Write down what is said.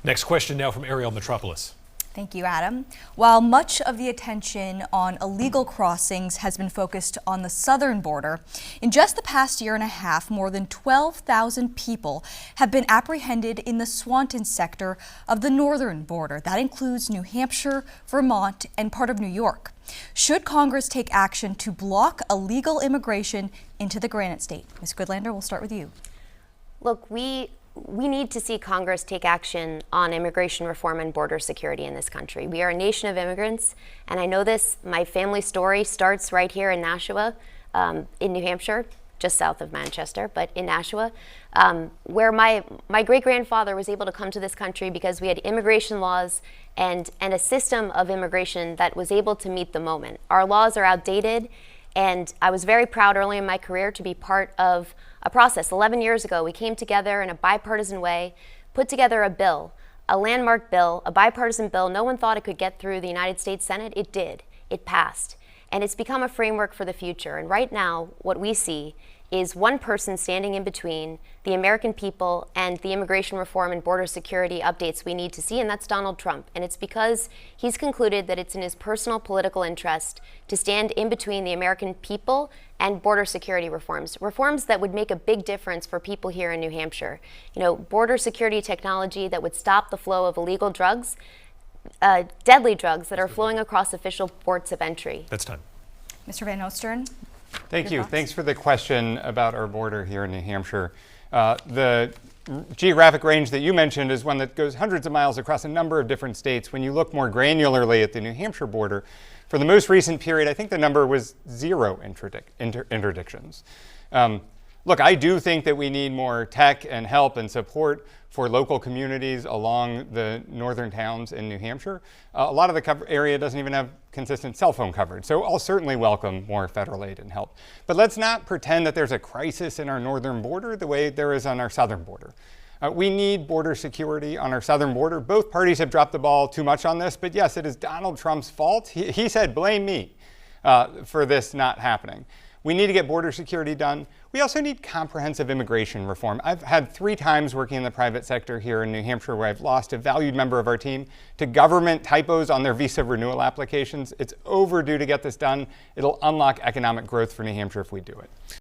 Next question now from Ariel Metropolis. Thank you, Adam. While much of the attention on illegal crossings has been focused on the southern border, in just the past year and a half, more than 12,000 people have been apprehended in the Swanton sector of the northern border. That includes New Hampshire, Vermont, and part of New York. Should Congress take action to block illegal immigration into the Granite State? Ms. Goodlander, we'll start with you. Look, we need to see Congress take action on immigration reform and border security in this country. We are a nation of immigrants, and I know this. My family story starts right here in Nashua, in New Hampshire, just south of Manchester, but in Nashua, where my great-grandfather was able to come to this country because we had immigration laws and a system of immigration that was able to meet the moment. Our laws are outdated, and I was very proud early in my career to be part of a process. 11 years ago, we came together in a bipartisan way, put together a bill, a landmark bill, a bipartisan bill. No one thought it could get through the United States Senate. It did. It passed. And it's become a framework for the future. And right now, what we see is one person standing in between the American people and the immigration reform and border security updates we need to see, and that's Donald Trump. And it's because he's concluded that it's in his personal political interest to stand in between the American people and border security reforms that would make a big difference for people here in New Hampshire. You know, border security technology that would stop the flow of illegal drugs, deadly drugs that are flowing across official ports of entry. That's time. Mr. Van Oosteren. Thank you. Thanks for the question about our border here in New Hampshire. The geographic range that you mentioned is one that goes hundreds of miles across a number of different states. When you look more granularly at the New Hampshire border, for the most recent period, I think the number was 0 interdictions. Look, I do think that we need more tech and help and support for local communities along the northern towns in New Hampshire. A lot of the area doesn't even have consistent cell phone coverage, so I'll certainly welcome more federal aid and help. But let's not pretend that there's a crisis in our northern border the way there is on our southern border. We need border security on our southern border. Both parties have dropped the ball too much on this, but yes, it is Donald Trump's fault. He said, blame me for this not happening. We need to get border security done. We also need comprehensive immigration reform. I've had 3 times working in the private sector here in New Hampshire where I've lost a valued member of our team to government typos on their visa renewal applications. It's overdue to get this done. It'll unlock economic growth for New Hampshire if we do it.